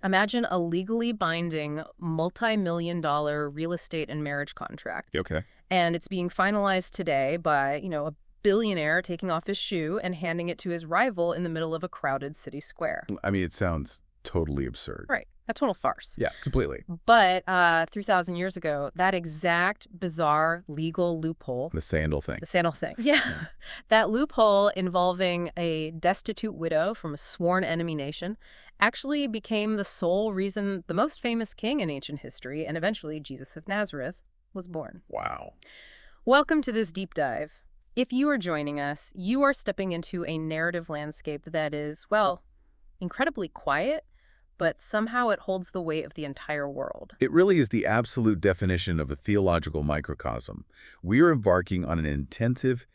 Imagine a legally binding multi-million-dollar real estate and marriage contract. Okay. And it's being finalized today by, a billionaire taking off his shoe and handing it to his rival in the middle of a crowded city square. I mean, it sounds totally absurd. Right. A total farce. Yeah, completely. But 3,000 years ago, that exact bizarre legal loophole, The sandal thing. the sandal thing, yeah, that loophole involving a destitute widow from a sworn enemy nation actually became the sole reason the most famous king in ancient history, and eventually Jesus of Nazareth, was born. Wow. Welcome to this deep dive. If you are joining us, you are stepping into a narrative landscape that is, well, incredibly quiet, but somehow it holds the weight of the entire world. It really is the absolute definition of a theological microcosm. We are embarking on an intensive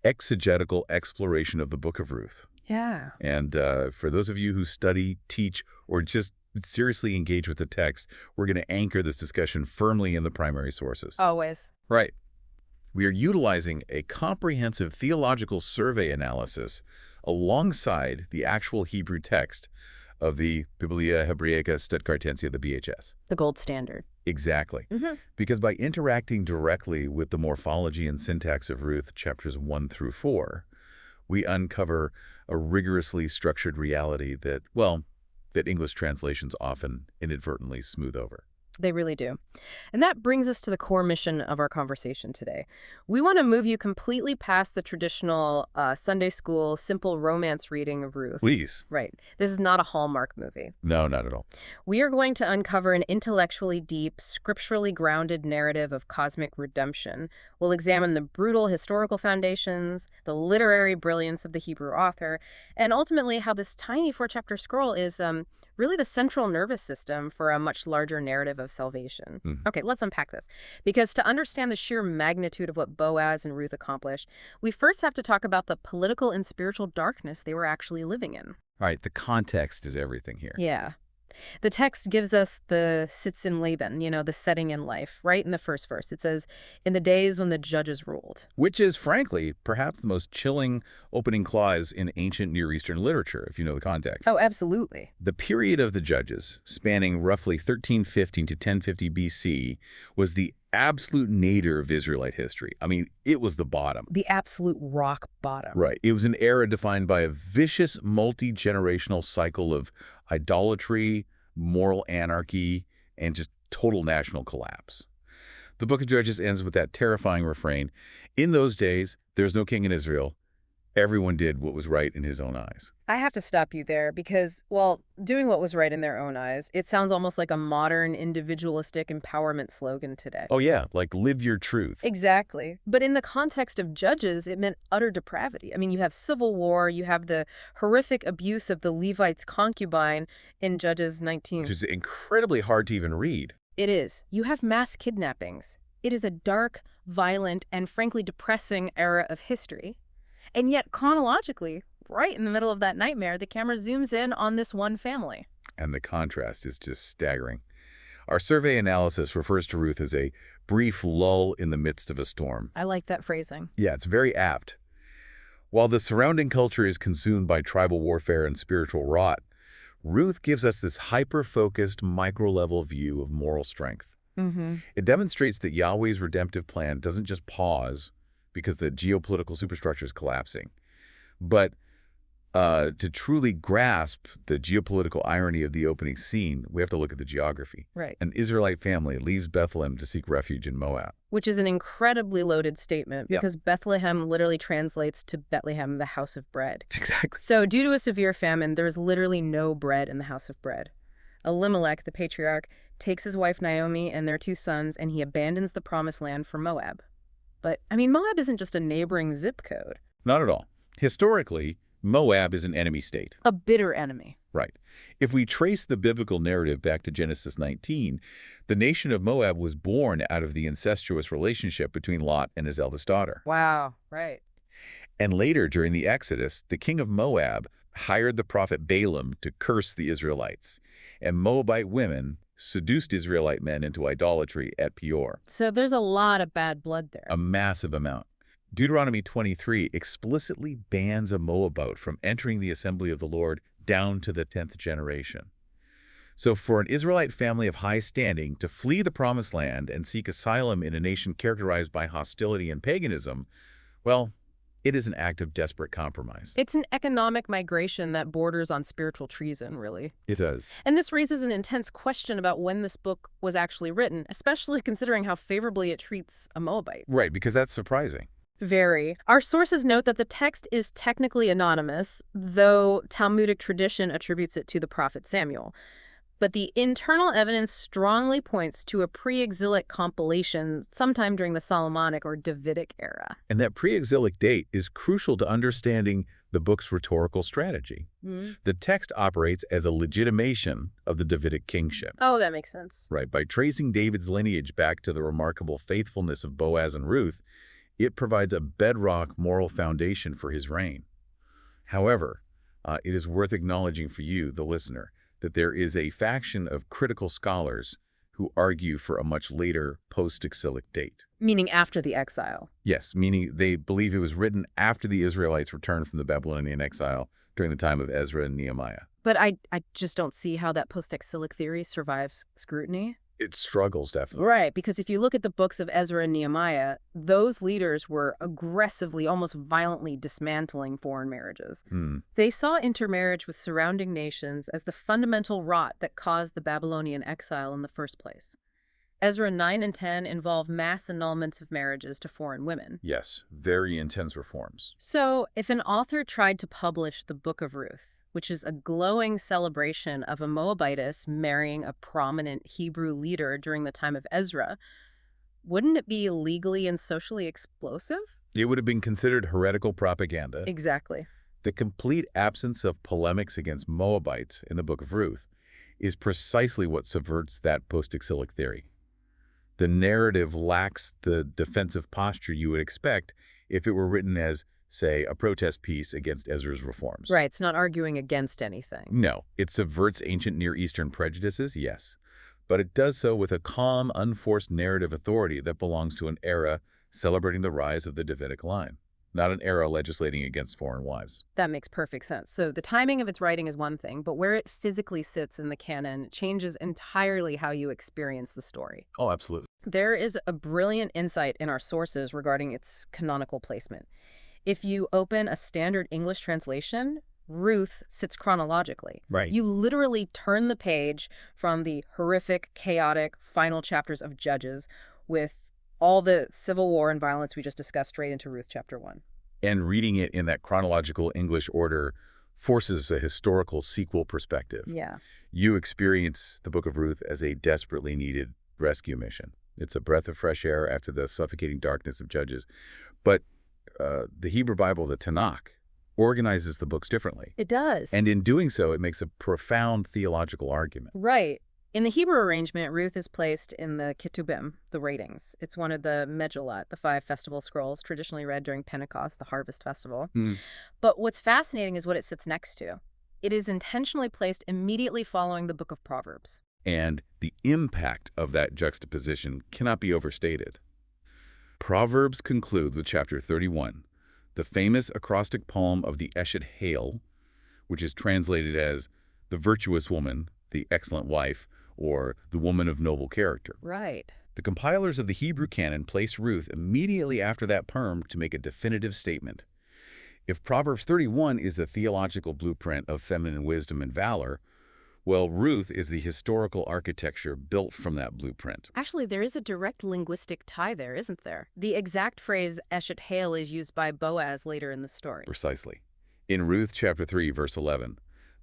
exegetical exploration of the Book of Ruth. Yeah. And for those of you who study, teach, or just seriously engage with the text, we're going to anchor this discussion firmly in the primary sources. Always. Right. We are utilizing a comprehensive theological survey analysis alongside the actual Hebrew text of the Biblia Hebraica Stuttgartensia, the BHS. The gold standard. Exactly. Because by interacting directly with the morphology and syntax of Ruth, chapters 1 through 4, we uncover a rigorously structured reality that, well, that English translations often inadvertently smooth over. They really do. And that brings us to the core mission of our conversation today. We want to move you completely past the traditional Sunday school simple romance reading of Ruth. Please. Right. This is not a Hallmark movie. No, not at all. We are going to uncover an intellectually deep, scripturally grounded narrative of cosmic redemption. We'll examine the brutal historical foundations, the literary brilliance of the Hebrew author, and ultimately how this tiny 4-chapter scroll is really the central nervous system for a much larger narrative of salvation. Okay, let's unpack this. Because to understand the sheer magnitude of what Boaz and Ruth accomplished, we first have to talk about the political and spiritual darkness they were actually living in. All right, the context is everything here. Yeah. The text gives us the sitz in Laban, the setting in life, right in the first verse. It says, in the days when the judges ruled. Which is, frankly, perhaps the most chilling opening clause in ancient Near Eastern literature, if you know the context. Oh, absolutely. The period of the judges, spanning roughly 1350 to 1050 BC, was the absolute nadir of Israelite history. I mean, it was the bottom. The absolute rock bottom. Right. It was an era defined by a vicious, multi-generational cycle of idolatry, moral anarchy, and just total national collapse. The book of Judges ends with that terrifying refrain, in those days, there's no king in Israel. Everyone did what was right in his own eyes. I have to stop you there because, well, doing what was right in their own eyes, it sounds almost like a modern individualistic empowerment slogan today. Oh yeah, like live your truth. Exactly. But in the context of Judges, it meant utter depravity. I mean, you have civil war, you have the horrific abuse of the Levite's concubine in Judges 19. Which is incredibly hard to even read. It is. You have mass kidnappings. It is a dark, violent, and frankly depressing era of history. And yet, chronologically, right in the middle of that nightmare, the camera zooms in on this one family. And the contrast is just staggering. Our survey analysis refers to Ruth as a brief lull in the midst of a storm. I like that phrasing. Yeah, it's very apt. While the surrounding culture is consumed by tribal warfare and spiritual rot, Ruth gives us this hyper-focused, micro-level view of moral strength. It demonstrates that Yahweh's redemptive plan doesn't just pause because the geopolitical superstructure is collapsing, but to truly grasp the geopolitical irony of the opening scene, we have to look at the geography. Right. An Israelite family leaves Bethlehem to seek refuge in Moab. Which is an incredibly loaded statement because Bethlehem literally translates to Bethlehem, the house of bread. Exactly. So due to a severe famine, there is literally no bread in the house of bread. Elimelech, the patriarch, takes his wife Naomi and their 2 sons, and he abandons the promised land for Moab. But, I mean, Moab isn't just a neighboring zip code. Not at all. Historically, Moab is an enemy state. A bitter enemy. Right. If we trace the biblical narrative back to Genesis 19, the nation of Moab was born out of the incestuous relationship between Lot and his eldest daughter. Wow, right. And later, during the Exodus, the king of Moab hired the prophet Balaam to curse the Israelites, and Moabite women seduced Israelite men into idolatry at Peor. So there's a lot of bad blood there. A massive amount. Deuteronomy 23 explicitly bans a Moabite from entering the assembly of the Lord down to the 10th generation. So for an Israelite family of high standing to flee the Promised Land and seek asylum in a nation characterized by hostility and paganism, well, it is an act of desperate compromise. It's an economic migration that borders on spiritual treason, really. It does. And this raises an intense question about when this book was actually written, especially considering how favorably it treats a Moabite. Right, because that's surprising. Very. Our sources note that the text is technically anonymous, though Talmudic tradition attributes it to the prophet Samuel. But the internal evidence strongly points to a pre-exilic compilation sometime during the Solomonic or Davidic era. And that pre-exilic date is crucial to understanding the book's rhetorical strategy. The text operates as a legitimation of the Davidic kingship. Oh, that makes sense. Right, by tracing David's lineage back to the remarkable faithfulness of Boaz and Ruth, it provides a bedrock moral foundation for his reign. However, it is worth acknowledging for you, the listener, that there is a faction of critical scholars who argue for a much later post-exilic date. Meaning after the exile. Yes, meaning they believe it was written after the Israelites returned from the Babylonian exile during the time of Ezra and Nehemiah. But I just don't see how that post-exilic theory survives scrutiny. It struggles, definitely. Right, because if you look at the books of Ezra and Nehemiah, those leaders were aggressively, almost violently dismantling foreign marriages. They saw intermarriage with surrounding nations as the fundamental rot that caused the Babylonian exile in the first place. Ezra 9 and 10 involve mass annulments of marriages to foreign women. Yes, very intense reforms. So, if an author tried to publish the Book of Ruth, which is a glowing celebration of a Moabitess marrying a prominent Hebrew leader during the time of Ezra, wouldn't it be legally and socially explosive? It would have been considered heretical propaganda. Exactly. The complete absence of polemics against Moabites in the Book of Ruth is precisely what subverts that post-exilic theory. The narrative lacks the defensive posture you would expect if it were written as, say, a protest piece against Ezra's reforms. Right, it's not arguing against anything. No, it subverts ancient Near Eastern prejudices, yes, but it does so with a calm, unforced narrative authority that belongs to an era celebrating the rise of the Davidic line, not an era legislating against foreign wives. That makes perfect sense. So the timing of its writing is one thing, but where it physically sits in the canon changes entirely how you experience the story. Oh, absolutely. There is a brilliant insight in our sources regarding its canonical placement. If you open a standard English translation, Ruth sits chronologically. Right. You literally turn the page from the horrific, chaotic final chapters of Judges with all the civil war and violence we just discussed straight into Ruth chapter 1. And reading it in that chronological English order forces a historical sequel perspective. Yeah. You experience the Book of Ruth as a desperately needed rescue mission. It's a breath of fresh air after the suffocating darkness of Judges. But the Hebrew Bible, the Tanakh, organizes the books differently. It does. And in doing so, it makes a profound theological argument. Right. In the Hebrew arrangement, Ruth is placed in the Ketubim, the ratings. It's one of the Megillot, the 5 festival scrolls traditionally read during Pentecost, the harvest festival. But what's fascinating is what it sits next to. It is intentionally placed immediately following the book of Proverbs. And the impact of that juxtaposition cannot be overstated. Proverbs concludes with chapter 31, the famous acrostic poem of the Eshet Hale, which is translated as the virtuous woman, the excellent wife, or the woman of noble character. Right. The compilers of the Hebrew canon place Ruth immediately after that poem to make a definitive statement. If Proverbs 31 is the theological blueprint of feminine wisdom and valor, well, Ruth is the historical architecture built from that blueprint. Actually, there is a direct linguistic tie there, isn't there? The exact phrase Eshet Hale is used by Boaz later in the story. Precisely. In Ruth chapter 3, verse 11,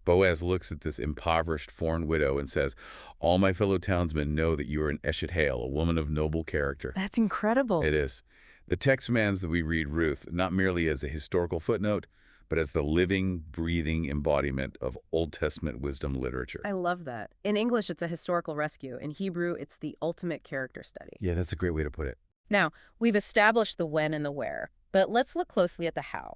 Boaz looks at this impoverished foreign widow and says, "All my fellow townsmen know that you are an Eshet Hale, a woman of noble character." That's incredible. It is. The text demands that we read Ruth not merely as a historical footnote, but as the living, breathing embodiment of Old Testament wisdom literature. I love that. In English, it's a historical rescue. In Hebrew, it's the ultimate character study. Yeah, that's a great way to put it. Now, we've established the when and the where, but let's look closely at the how.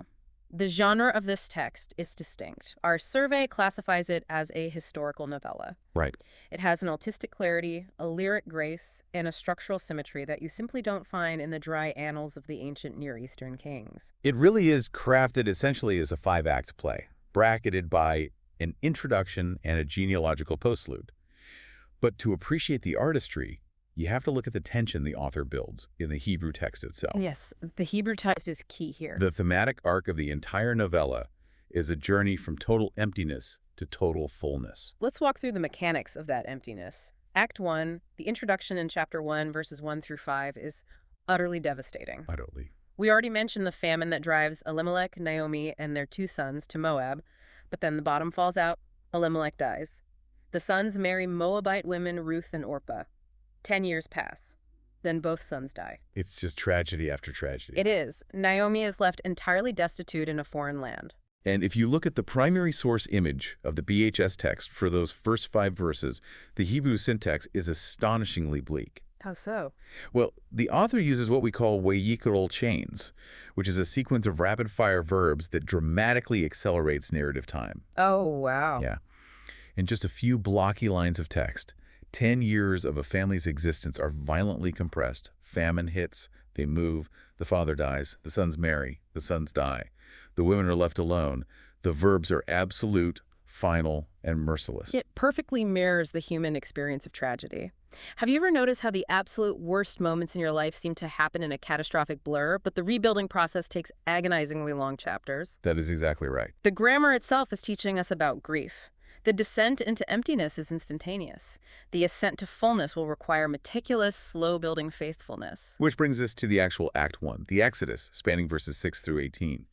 The genre of this text is distinct. Our survey classifies it as a historical novella. Right. It has an artistic clarity, a lyric grace, and a structural symmetry that you simply don't find in the dry annals of the ancient Near Eastern kings. It really is crafted essentially as a 5-act play, bracketed by an introduction and a genealogical postlude. But to appreciate the artistry, you have to look at the tension the author builds in the Hebrew text itself. Yes, the Hebrew text is key here. The thematic arc of the entire novella is a journey from total emptiness to total fullness. Let's walk through the mechanics of that emptiness. Act 1, the introduction in chapter 1, verses 1 through 5, is utterly devastating. Utterly. We already mentioned the famine that drives Elimelech, Naomi, and their 2 sons to Moab, but then the bottom falls out, Elimelech dies. The sons marry Moabite women Ruth and Orpah. 10 years pass. Then both sons die. It's just tragedy after tragedy. It is. Naomi is left entirely destitute in a foreign land. And if you look at the primary source image of the BHS text for those first 5 verses, the Hebrew syntax is astonishingly bleak. How so? Well, the author uses what we call Wayikral chains, which is a sequence of rapid-fire verbs that dramatically accelerates narrative time. Oh, wow. Yeah. In just a few blocky lines of text, 10 years of a family's existence are violently compressed. Famine hits, they move, the father dies, the sons marry, the sons die. The women are left alone. The verbs are absolute, final, and merciless. It perfectly mirrors the human experience of tragedy. Have you ever noticed how the absolute worst moments in your life seem to happen in a catastrophic blur, but the rebuilding process takes agonizingly long chapters? That is exactly right. The grammar itself is teaching us about grief. The descent into emptiness is instantaneous. The ascent to fullness will require meticulous, slow-building faithfulness. Which brings us to the actual Act 1, the Exodus, spanning verses 6 through 18.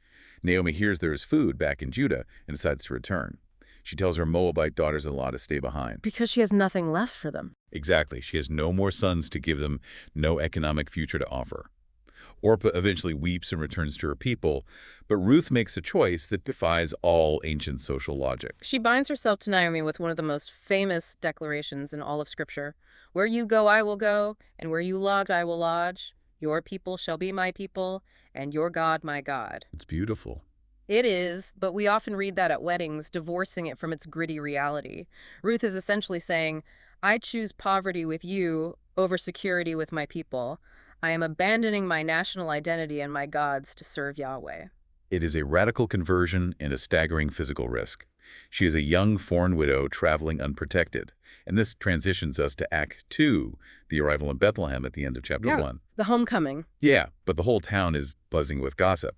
Naomi hears there is food back in Judah and decides to return. She tells her Moabite daughters-in-law to stay behind. Because she has nothing left for them. Exactly. She has no more sons to give them, no economic future to offer. Orpah eventually weeps and returns to her people, but Ruth makes a choice that defies all ancient social logic. She binds herself to Naomi with one of the most famous declarations in all of Scripture. Where you go, I will go, and where you lodge, I will lodge. Your people shall be my people, and your God my God. It's beautiful. It is, but we often read that at weddings, divorcing it from its gritty reality. Ruth is essentially saying, I choose poverty with you over security with my people. I am abandoning my national identity and my gods to serve Yahweh. It is a radical conversion and a staggering physical risk. She is a young foreign widow traveling unprotected. And this transitions us to Act 2, the arrival in Bethlehem at the end of chapter 1. The homecoming. Yeah, but the whole town is buzzing with gossip.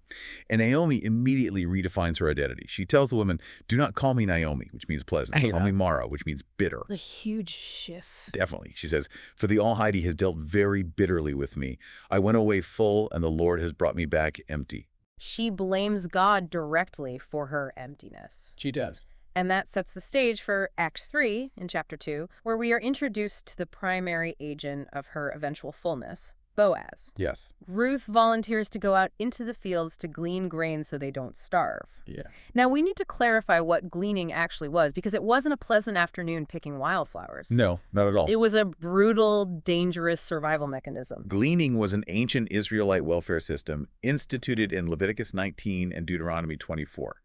And Naomi immediately redefines her identity. She tells the women, do not call me Naomi, which means pleasant. Call me Mara, which means bitter. A huge shift. Definitely. She says, for the Almighty has dealt very bitterly with me. I went away full, and the Lord has brought me back empty. She blames God directly for her emptiness. She does. And that sets the stage for Act 3 in Chapter 2, where we are introduced to the primary agent of her eventual fullness, Boaz. Yes. Ruth volunteers to go out into the fields to glean grain so they don't starve. Yeah. Now, we need to clarify what gleaning actually was, because it wasn't a pleasant afternoon picking wildflowers. No, not at all. It was a brutal, dangerous survival mechanism. Gleaning was an ancient Israelite welfare system instituted in Leviticus 19 and Deuteronomy 24.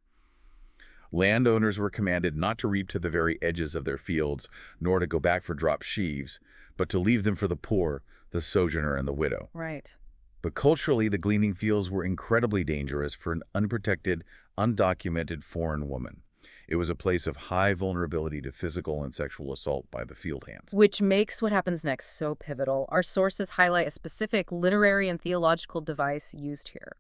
Landowners were commanded not to reap to the very edges of their fields, nor to go back for dropped sheaves, but to leave them for the poor, the sojourner, and the widow. Right. But culturally, the gleaning fields were incredibly dangerous for an unprotected, undocumented foreign woman. It was a place of high vulnerability to physical and sexual assault by the field hands. Which makes what happens next so pivotal. Our sources highlight a specific literary and theological device used here.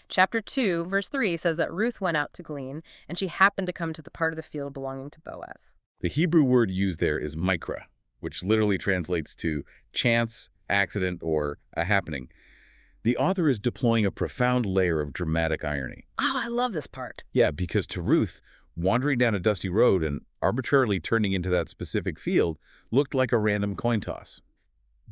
Chapter 2, verse 3 says that Ruth went out to glean, and she happened to come to the part of the field belonging to Boaz. The Hebrew word used there is mikra, which literally translates to chance, accident, or a happening. The author is deploying a profound layer of dramatic irony. Oh, I love this part. Yeah, because to Ruth, wandering down a dusty road and arbitrarily turning into that specific field looked like a random coin toss.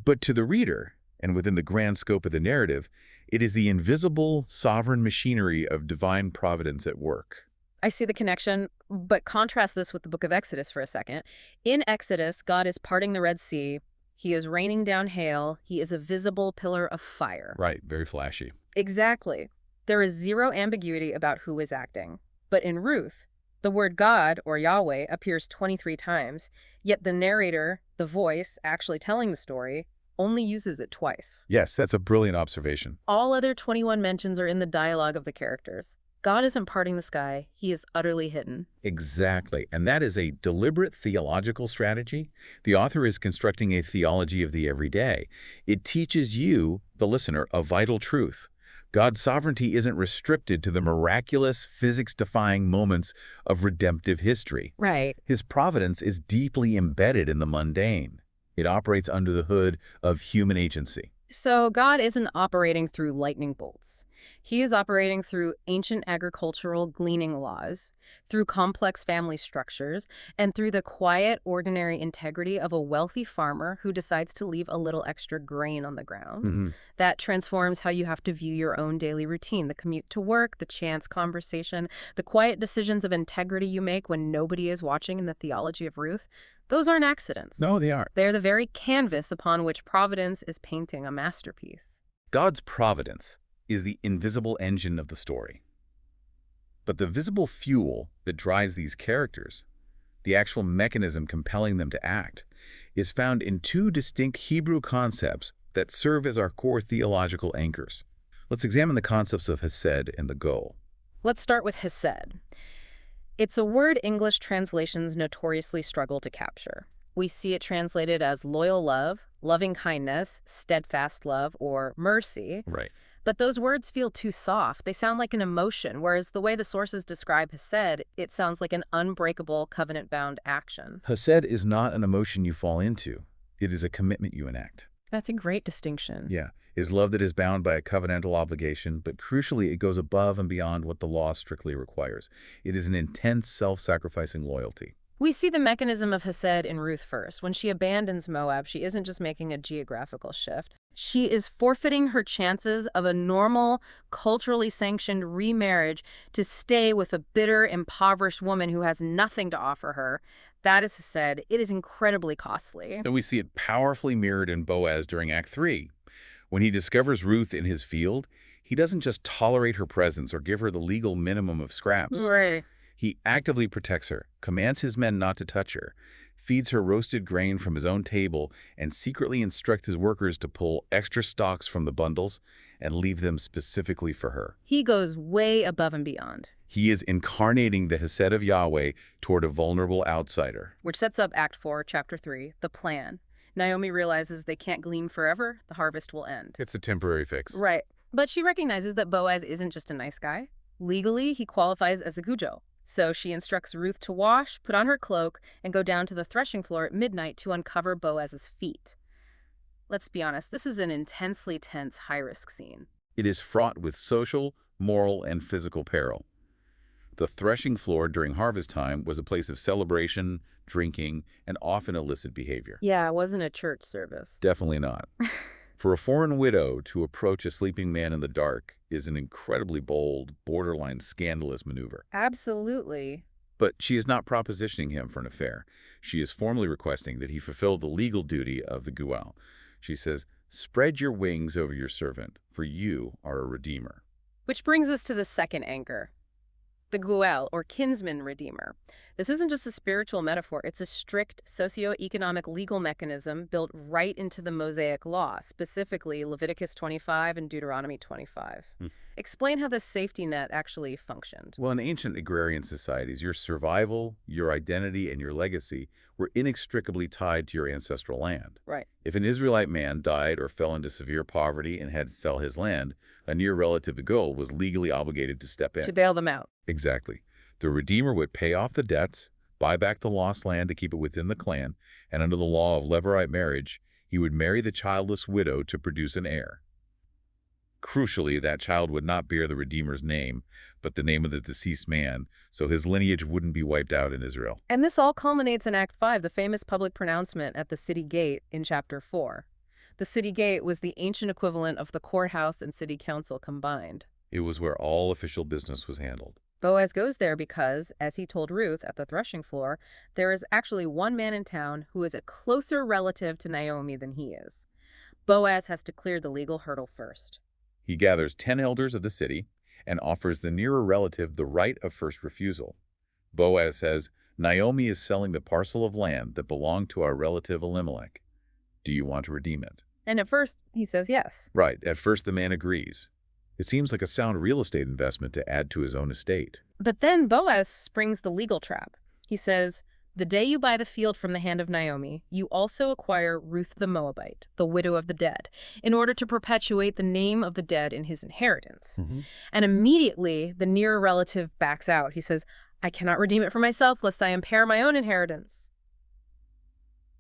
But to the reader, and within the grand scope of the narrative, it is the invisible, sovereign machinery of divine providence at work. I see the connection, but contrast this with the book of Exodus for a second. In Exodus, God is parting the Red Sea. He is raining down hail. He is a visible pillar of fire. Right, very flashy. Exactly. There is zero ambiguity about who is acting. But in Ruth, the word God, or Yahweh, appears 23 times, yet the narrator, the voice actually telling the story, only uses it twice. Yes, that's a brilliant observation. All other 21 mentions are in the dialogue of the characters. God isn't parting the sky. He is utterly hidden. Exactly. And that is a deliberate theological strategy. The author is constructing a theology of the everyday. It teaches you, the listener, a vital truth. God's sovereignty isn't restricted to the miraculous, physics-defying moments of redemptive history. Right. His providence is deeply embedded in the mundane. It operates under the hood of human agency. So God isn't operating through lightning bolts. He is operating through ancient agricultural gleaning laws, through complex family structures, and through the quiet, ordinary integrity of a wealthy farmer who decides to leave a little extra grain on the ground. Mhm. That transforms how you have to view your own daily routine, the commute to work, the chance conversation, the quiet decisions of integrity you make when nobody is watching in the theology of Ruth. Those aren't accidents. No, they aren't. They're the very canvas upon which Providence is painting a masterpiece. God's providence is the invisible engine of the story. But the visible fuel that drives these characters, the actual mechanism compelling them to act, is found in two distinct Hebrew concepts that serve as our core theological anchors. Let's examine the concepts of Hesed and the goal. Let's start with Hesed. It's a word English translations notoriously struggle to capture. We see it translated as loyal love, loving kindness, steadfast love, or mercy. Right. But those words feel too soft. They sound like an emotion, whereas the way the sources describe Hesed, it sounds like an unbreakable, covenant-bound action. Hesed is not an emotion you fall into. It is a commitment you enact. That's a great distinction. Yeah, it is love that is bound by a covenantal obligation, but crucially, it goes above and beyond what the law strictly requires. It is an intense, self-sacrificing loyalty. We see the mechanism of Hesed in Ruth first. When she abandons Moab, she isn't just making a geographical shift. She is forfeiting her chances of a normal, culturally sanctioned remarriage to stay with a bitter, impoverished woman who has nothing to offer her. That is Hesed. It is incredibly costly. And we see it powerfully mirrored in Boaz during Act 3. When he discovers Ruth in his field, he doesn't just tolerate her presence or give her the legal minimum of scraps. Right. He actively protects her, commands his men not to touch her, feeds her roasted grain from his own table, and secretly instructs his workers to pull extra stalks from the bundles and leave them specifically for her. He goes way above and beyond. He is incarnating the Hesed of Yahweh toward a vulnerable outsider. Which sets up Act 4, Chapter 3, the plan. Naomi realizes they can't glean forever, the harvest will end. It's a temporary fix. Right. But she recognizes that Boaz isn't just a nice guy. Legally, he qualifies as a gujo. So she instructs Ruth to wash, put on her cloak, and go down to the threshing floor at midnight to uncover Boaz's feet. Let's be honest, this is an intensely tense, high-risk scene. It is fraught with social, moral, and physical peril. The threshing floor during harvest time was a place of celebration, drinking, and often illicit behavior. Yeah, it wasn't a church service. Definitely not. For a foreign widow to approach a sleeping man in the dark is an incredibly bold, borderline scandalous maneuver. Absolutely. But she is not propositioning him for an affair. She is formally requesting that he fulfill the legal duty of the Gual. She says, "Spread your wings over your servant, for you are a redeemer." Which brings us to the second anchor. The Guel, or Kinsman-Redeemer. This isn't just a spiritual metaphor, it's a strict socio-economic legal mechanism built right into the Mosaic law, specifically Leviticus 25 and Deuteronomy 25. Explain how this safety net actually functioned. Well, in ancient agrarian societies, your survival, your identity, and your legacy were inextricably tied to your ancestral land. Right. If an Israelite man died or fell into severe poverty and had to sell his land, a near relative, the Goel, was legally obligated to step in. To bail them out. Exactly. The Redeemer would pay off the debts, buy back the lost land to keep it within the clan, and under the law of Levirate marriage, he would marry the childless widow to produce an heir. Crucially, that child would not bear the Redeemer's name, but the name of the deceased man, so his lineage wouldn't be wiped out in Israel. And this all culminates in Act 5, the famous public pronouncement at the city gate in Chapter 4. The city gate was the ancient equivalent of the courthouse and city council combined. It was where all official business was handled. Boaz goes there because, as he told Ruth at the threshing floor, there is actually one man in town who is a closer relative to Naomi than he is. Boaz has to clear the legal hurdle first. He gathers 10 elders of the city and offers the nearer relative the right of first refusal. Boaz says, "Naomi is selling the parcel of land that belonged to our relative Elimelech. Do you want to redeem it?" And at first, he says yes. Right. At first, the man agrees. It seems like a sound real estate investment to add to his own estate. But then Boaz springs the legal trap. He says, "The day you buy the field from the hand of Naomi, you also acquire Ruth the Moabite, the widow of the dead, in order to perpetuate the name of the dead in his inheritance." And immediately, the near relative backs out. He says, "I cannot redeem it for myself, lest I impair my own inheritance."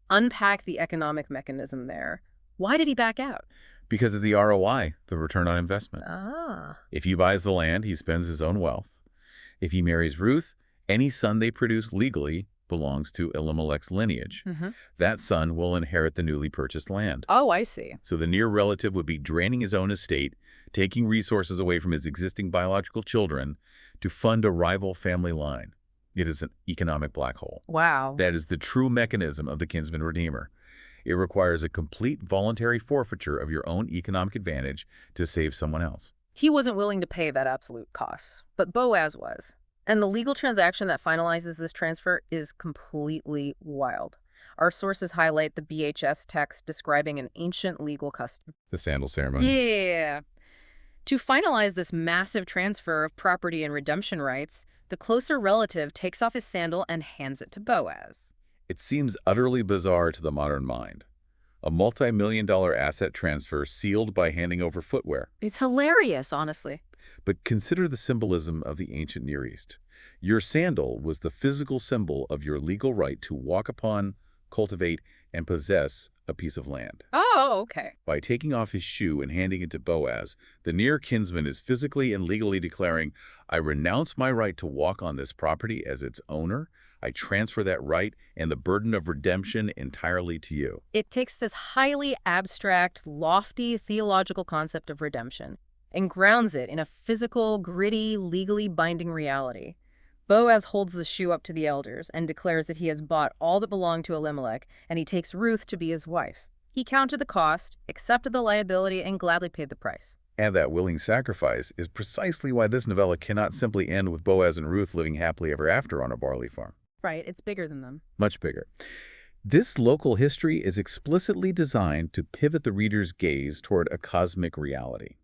Unpack the economic mechanism there. Why did he back out? Because of the ROI, the return on investment. Ah. If he buys the land, he spends his own wealth. If he marries Ruth, any son they produce legally belongs to Elimelech's lineage. That son will inherit the newly purchased land. Oh, I see. So the near relative would be draining his own estate, taking resources away from his existing biological children to fund a rival family line. It is an economic black hole. Wow. That is the true mechanism of the Kinsman-Redeemer. It requires a complete voluntary forfeiture of your own economic advantage to save someone else. He wasn't willing to pay that absolute cost, but Boaz was. And the legal transaction that finalizes this transfer is completely wild. Our sources highlight the BHS text describing an ancient legal custom. The sandal ceremony. Yeah. To finalize this massive transfer of property and redemption rights, the closer relative takes off his sandal and hands it to Boaz. It seems utterly bizarre to the modern mind. A multi-million-dollar asset transfer sealed by handing over footwear. It's hilarious, honestly. But consider the symbolism of the ancient Near East. Your sandal was the physical symbol of your legal right to walk upon, cultivate, and possess a piece of land. Oh, okay. By taking off his shoe and handing it to Boaz, the near kinsman is physically and legally declaring, "I renounce my right to walk on this property as its owner. I transfer that right and the burden of redemption entirely to you." It takes this highly abstract, lofty theological concept of redemption and grounds it in a physical, gritty, legally binding reality. Boaz holds the shoe up to the elders and declares that he has bought all that belonged to Elimelech, and he takes Ruth to be his wife. He counted the cost, accepted the liability, and gladly paid the price. And that willing sacrifice is precisely why this novella cannot simply end with Boaz and Ruth living happily ever after on a barley farm. Right, it's bigger than them. Much bigger. This local history is explicitly designed to pivot the reader's gaze toward a cosmic reality.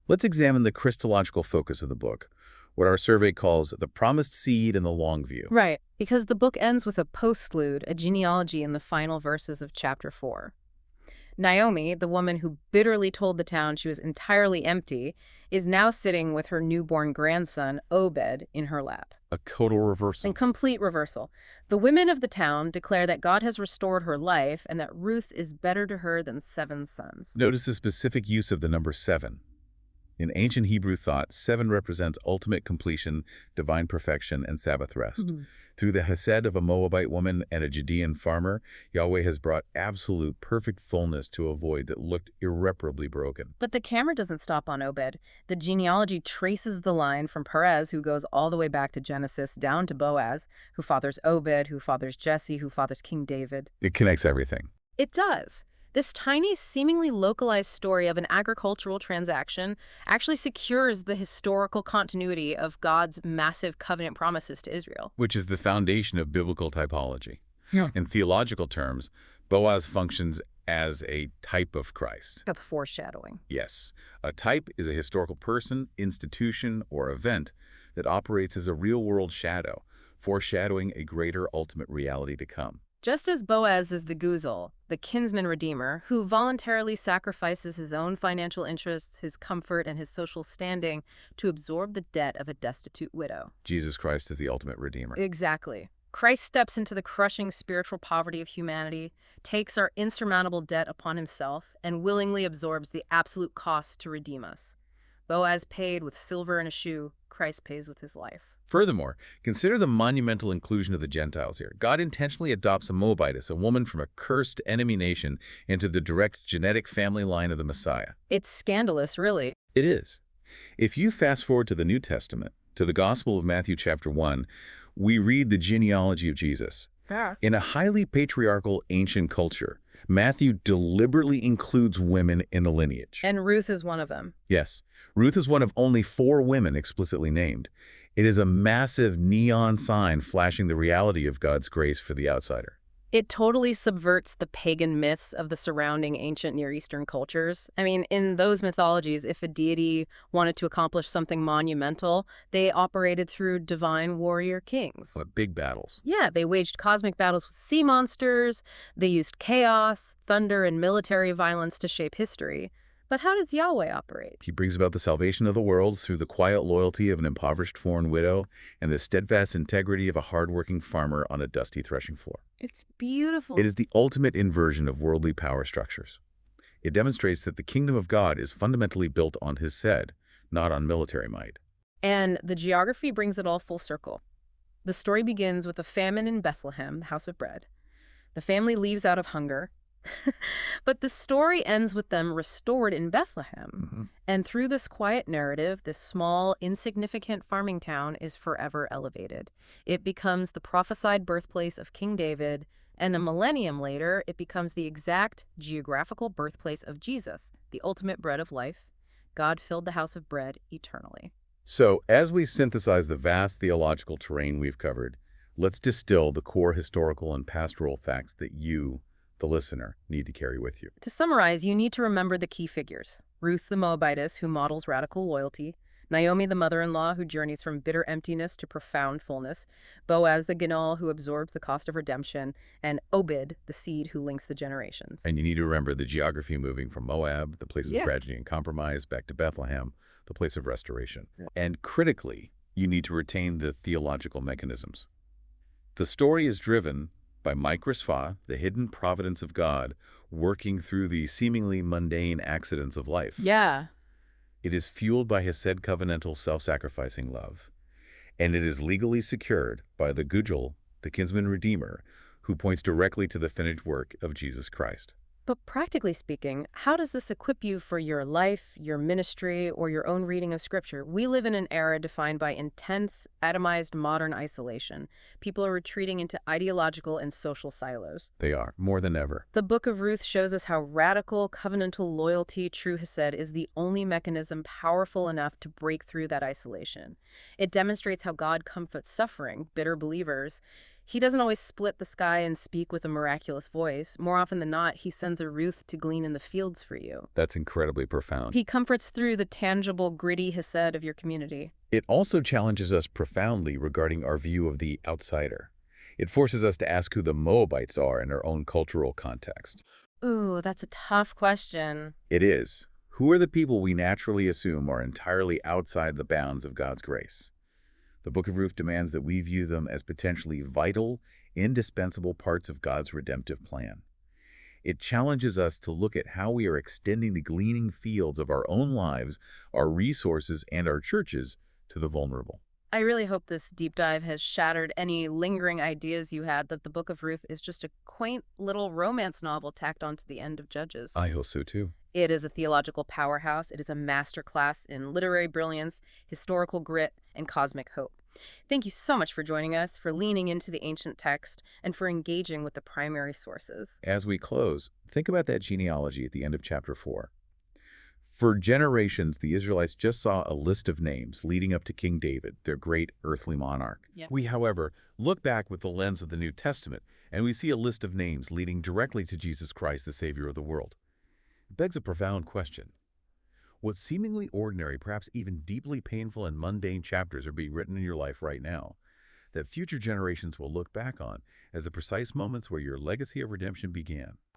Let's examine the Christological focus of the book, what our survey calls the promised seed and the long view. Right, because the book ends with a postlude, a genealogy in the final verses of chapter 4. Naomi, the woman who bitterly told the town she was entirely empty, is now sitting with her newborn grandson, Obed, in her lap. A total reversal. And complete reversal. The women of the town declare that God has restored her life and that Ruth is better to her than 7 sons. Notice the specific use of the number 7. In ancient Hebrew thought, 7 represents ultimate completion, divine perfection, and Sabbath rest. Through the hesed of a Moabite woman and a Judean farmer, Yahweh has brought absolute perfect fullness to a void that looked irreparably broken. But the camera doesn't stop on Obed. The genealogy traces the line from Perez, who goes all the way back to Genesis, down to Boaz, who fathers Obed, who fathers Jesse, who fathers King David. It connects everything. It does. This tiny, seemingly localized story of an agricultural transaction actually secures the historical continuity of God's massive covenant promises to Israel. Which is the foundation of biblical typology. Yeah. In theological terms, Boaz functions as a type of Christ. The foreshadowing. Yes. A type is a historical person, institution, or event that operates as a real-world shadow, foreshadowing a greater ultimate reality to come. Just as Boaz is the Guzel, the Kinsman-Redeemer, who voluntarily sacrifices his own financial interests, his comfort, and his social standing to absorb the debt of a destitute widow. Jesus Christ is the ultimate Redeemer. Exactly. Christ steps into the crushing spiritual poverty of humanity, takes our insurmountable debt upon himself, and willingly absorbs the absolute cost to redeem us. Boaz paid with silver and a shoe. Christ pays with his life. Furthermore, consider the monumental inclusion of the Gentiles here. God intentionally adopts a Moabitess, a woman from a cursed enemy nation, into the direct genetic family line of the Messiah. It's scandalous, really. It is. If you fast forward to the New Testament, to the Gospel of Matthew chapter 1, we read the genealogy of Jesus. Yeah. In a highly patriarchal ancient culture, Matthew deliberately includes women in the lineage. And Ruth is one of them. Yes, Ruth is one of only 4 women explicitly named. It is a massive neon sign flashing the reality of God's grace for the outsider. It totally subverts the pagan myths of the surrounding ancient Near Eastern cultures. I mean, in those mythologies, if a deity wanted to accomplish something monumental, they operated through divine warrior kings. Big battles. Yeah, they waged cosmic battles with sea monsters, they used chaos, thunder, and military violence to shape history. But how does Yahweh operate? He brings about the salvation of the world through the quiet loyalty of an impoverished foreign widow and the steadfast integrity of a hardworking farmer on a dusty threshing floor. It's beautiful. It is the ultimate inversion of worldly power structures. It demonstrates that the kingdom of God is fundamentally built on Hesed, not on military might. And the geography brings it all full circle. The story begins with a famine in Bethlehem, the house of bread. The family leaves out of hunger. But the story ends with them restored in Bethlehem. And through this quiet narrative, this small, insignificant farming town is forever elevated. It becomes the prophesied birthplace of King David, and a millennium later, it becomes the exact geographical birthplace of Jesus, the ultimate bread of life. God filled the house of bread eternally. So, as we synthesize the vast theological terrain we've covered, let's distill the core historical and pastoral facts that you, the listener, need to carry with you. To summarize, you need to remember the key figures. Ruth the Moabitess, who models radical loyalty. Naomi the mother-in-law, who journeys from bitter emptiness to profound fullness. Boaz the Ginal, who absorbs the cost of redemption. And Obed, the seed who links the generations. And you need to remember the geography moving from Moab, the place of tragedy and compromise, back to Bethlehem, the place of restoration. And critically, you need to retain the theological mechanisms. The story is driven by Microspha, the hidden providence of God, working through the seemingly mundane accidents of life. Yeah. It is fueled by Hesed covenantal self-sacrificing love. And it is legally secured by the Gujal, the Kinsman-Redeemer, who points directly to the finished work of Jesus Christ. But practically speaking, how does this equip you for your life, your ministry, or your own reading of Scripture? We live in an era defined by intense, atomized modern isolation. People are retreating into ideological and social silos. They are, more than ever. The Book of Ruth shows us how radical, covenantal loyalty, true Hesed, is the only mechanism powerful enough to break through that isolation. It demonstrates how God comforts suffering, bitter believers. He doesn't always split the sky and speak with a miraculous voice. More often than not, he sends a Ruth to glean in the fields for you. That's incredibly profound. He comforts through the tangible, gritty Hesed of your community. It also challenges us profoundly regarding our view of the outsider. It forces us to ask who the Moabites are in our own cultural context. Ooh, that's a tough question. It is. Who are the people we naturally assume are entirely outside the bounds of God's grace? The Book of Ruth demands that we view them as potentially vital, indispensable parts of God's redemptive plan. It challenges us to look at how we are extending the gleaning fields of our own lives, our resources, and our churches to the vulnerable. I really hope this deep dive has shattered any lingering ideas you had that the Book of Ruth is just a quaint little romance novel tacked onto the end of Judges. I hope so too. It is a theological powerhouse. It is a masterclass in literary brilliance, historical grit, and cosmic hope. Thank you so much for joining us, for leaning into the ancient text, and for engaging with the primary sources. As we close, think about that genealogy at the end of chapter 4. For generations, the Israelites just saw a list of names leading up to King David, their great earthly monarch. Yep. We, however, look back with the lens of the New Testament, and we see a list of names leading directly to Jesus Christ, the Savior of the world. It begs a profound question. What seemingly ordinary, perhaps even deeply painful and mundane chapters are being written in your life right now that future generations will look back on as the precise moments where your legacy of redemption began?